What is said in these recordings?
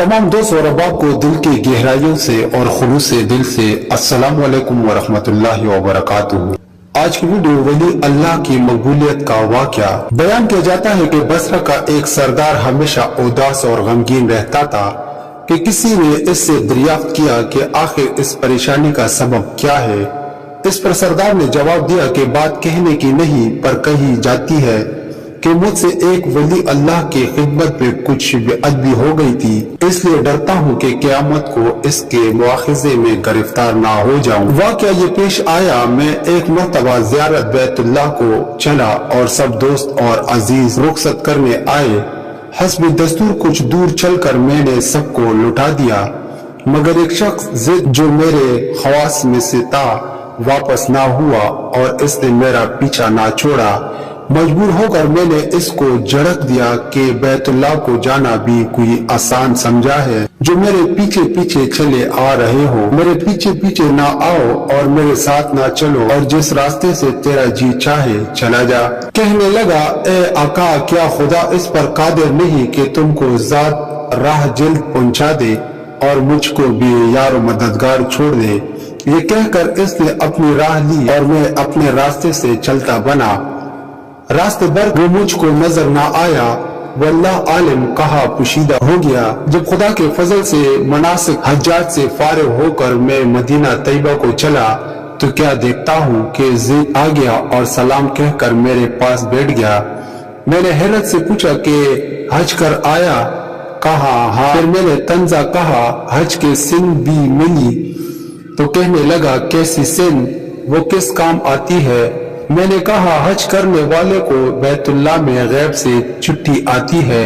तमाम दोस्त और अहबाब को दिल की गहराइयों से और खुलूस से दिल से अस्सलाम वालेकुम वरहमतुल्लाहि वबरकातुहू। आज की वीडियो वली अल्लाह की मकबूलियत का वाक़या बयान किया जाता है कि बसरा का एक सरदार हमेशा उदास और गमगीन रहता था कि किसी ने इससे दरियाफ्त किया कि आखिर इस परेशानी का सबब क्या है। इस पर सरदार ने जवाब दिया कि बात कहने की नहीं पर कही जाती है कि मुझसे एक वली अल्लाह की खिदमत में कुछ बेअदबी हो गई थी, इसलिए डरता हूँ कि क़यामत को इसके मुआखिज़े में गिरफ्तार ना हो जाऊँ। वाक़या ये पेश आया, मैं एक मरतबा ज़ियारत बैतुल्लाह को चला और सब दोस्त और अजीज रुखसत करने आए। हस्ब दस्तूर कुछ दूर चलकर मैंने सबको लुटा दिया, मगर एक शख्स जिद जो मेरे ख्वास में से था वापस ना हुआ और इसने मेरा पीछा ना छोड़ा। मजबूर होकर मैंने इसको झड़क दिया कि बैतुल्लाह को जाना भी कोई आसान समझा है। जो मेरे पीछे पीछे चले आ रहे हो, मेरे पीछे पीछे ना आओ और मेरे साथ ना चलो, और जिस रास्ते से तेरा जी चाहे चला जा। कहने लगा, ए आका, क्या खुदा इस पर कादिर नहीं कि तुमको ज़ात राह जल्द पहुंचा दे और मुझको भी यार मददगार छोड़ दे। ये कहकर इसने अपनी राह ली और मैं अपने रास्ते से चलता बना। रास्ते भर वो मुझको नजर ना आया। वल्लाह आलिम कहा पुशीदा हो गया। जब खुदा के फजल से मनासिक हज्जात से फारिग होकर मैं मदीना तैयबा को चला तो क्या देखता हूँ कि ज़िद आ गया और सलाम कहकर मेरे पास बैठ गया। मैंने हैरत से पूछा कि हज कर आया? कहा हाँ। फिर मैंने तंजा कहा, हज के सिन भी मिली? तो कहने लगा, कैसी सिन? वो किस काम आती है? मैंने कहा, हज करने वाले को बैतुल्लाह में गैब से चिट्ठी आती है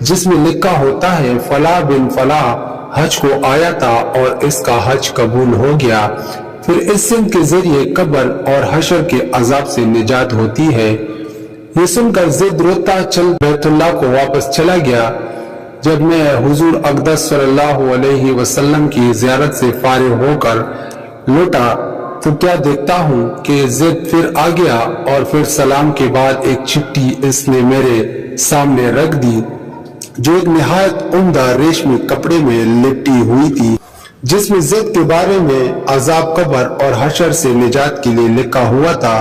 जिसमें लिखा होता है फला बिन फला हज को आया था और इसका हज कबूल हो गया। फिर इस सिन के जरिए कब्र और हशर के अजाब से निजात होती है। ये सुनकर जिद रोता चल बैतुल्लाह को वापस चला गया। जब मैं हुजूर अक़दस सल्लल्लाहु अलैहि वसल्लम की ज़ियारत से फारिग होकर लौटा तो क्या देखता हूँ कि जिद फिर आ गया और फिर सलाम के बाद एक चिट्ठी इसने मेरे सामने रख दी जो एक निहायत उम्दा रेशमी कपड़े में लिपटी हुई थी, जिसमें जिद के बारे में अजाब कब्र और हशर से निजात के लिए लिखा हुआ था।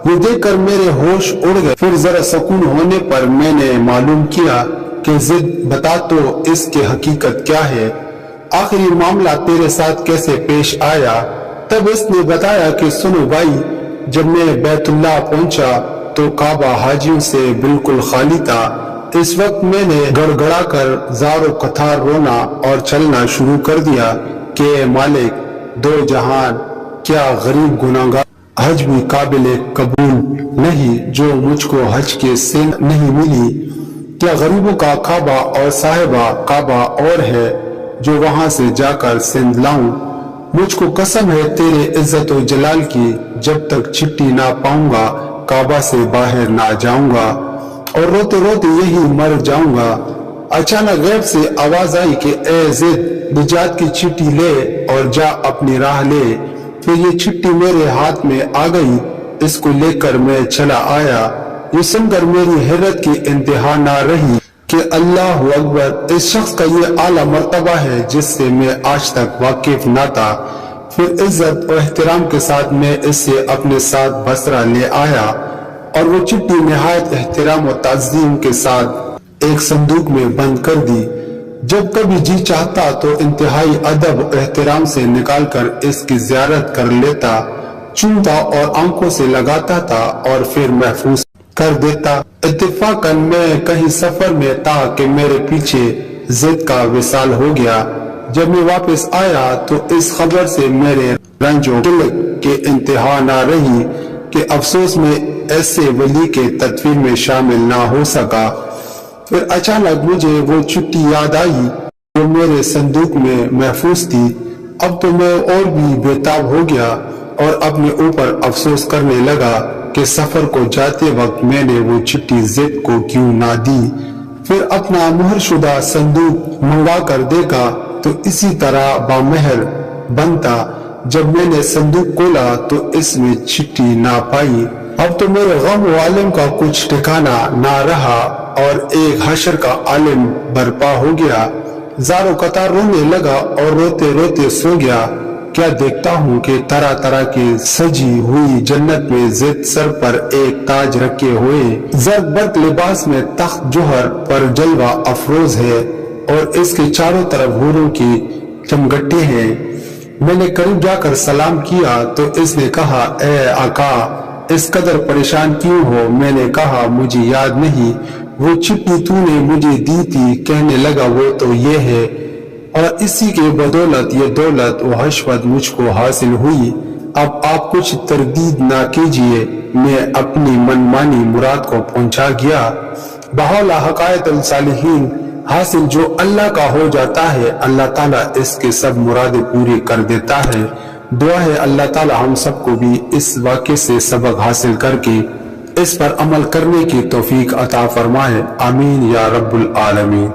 ये देखकर मेरे होश उड़ गए। फिर जरा सुकून होने पर मैंने मालूम किया कि जिद बता तो इसकी हकीकत क्या है, आखिर ये मामला तेरे साथ कैसे पेश आया। तब इसने बताया कि सुनो भाई, जब मैं बैतुल्लाह पहुंचा तो काबा हाजियों से बिल्कुल खाली था। इस वक्त मैंने गड़गड़ा कर ज़ारो कतार रोना और चलना शुरू कर दिया कि मालिक दो जहान, क्या गरीब गुनाहगार हज भी काबिल कबूल नहीं जो मुझको हज के सिन नहीं मिली? क्या गरीबों का काबा और साहिबा काबा और है जो वहां से जाकर सिंध लाऊं? मुझको कसम है तेरे इज्जत और जलाल की, जब तक चिट्ठी ना पाऊंगा काबा से बाहर ना जाऊंगा और रोते रोते यही मर जाऊंगा। अचानक गैब से आवाज आई कि ए जिद, निजात की चिट्ठी ले और जा अपनी राह ले। फिर ये चिट्ठी मेरे हाथ में आ गई। इसको लेकर मैं चला आया। ये सुनकर मेरी हैरत की इंतहा ना रही कि अल्लाह अकबर, इस शख्स का ये आला मर्तबा है जिससे मैं आज तक वाकिफ न था। फिर इज्जत और एहतराम के साथ मैं इससे अपने साथ बसरा ले आया और वो चिट्ठी निहायत एहतराम और ताज़ीम के साथ एक संदूक में बंद कर दी। जब कभी जी चाहता तो इंतहाई अदब और एहतराम से निकाल कर इसकी ज़ियारत कर लेता, चूमता और आंखों से लगाता था और फिर महफूज कर देता। इत्तेफाकन मैं कहीं सफर में था कि मेरे पीछे जिद का विसाल हो गया। जब मैं वापस आया तो इस खबर से मेरे रंजो के इंतहा ना रही कि अफसोस में ऐसे वली के तदफीर में शामिल ना हो सका। फिर अचानक मुझे वो चिट्ठी याद आई जो मेरे संदूक में महफूज थी। अब तो मैं और भी बेताब हो गया और अपने ऊपर अफसोस करने लगा कि सफर को जाते वक्त मैंने वो चिट्ठी जिद को क्यों ना दी। फिर अपना मुहरशुदा संदूक मंगा कर देखा तो इसी तरह बामहर बंद था। जब मैंने संदूक खोला तो इसमें चिट्ठी ना पाई। अब तो मेरे गम वालिम का कुछ ठिकाना ना रहा और एक हशर का आलिम बर्पा हो गया। ज़ारो कतार रोने लगा और रोते रोते सो गया। क्या देखता हूँ कि तरह तरह की सजी हुई जन्नत में जिद सर पर एक ताज रखे हुए जर्द बर्क लिबास में तख्त जोहर पर जलवा अफरोज है और इसके चारों तरफ हूरों की चमगट्टे हैं। मैंने करीब जाकर सलाम किया तो इसने कहा, ए आका, इस कदर परेशान क्यों हो? मैंने कहा, मुझे याद नहीं, वो चिट्ठी तूने मुझे दी थी। कहने लगा, वो तो ये है और इसी के बदौलत ये दौलत व हशमत मुझको हासिल हुई। अब आप कुछ तरदीद ना कीजिए, मैं अपनी मनमानी मुराद को पहुंचा गया। बहौला हकायतुल सालिहीन हासिल जो अल्लाह का हो जाता है, अल्लाह ताला इसके सब मुरादें पूरी कर देता है। दुआ है अल्लाह ताला हम सबको भी इस वाक़े से सबक हासिल करके इस पर अमल करने की तौफीक अता फरमाए। आमीन या रब्बुल आलमीन।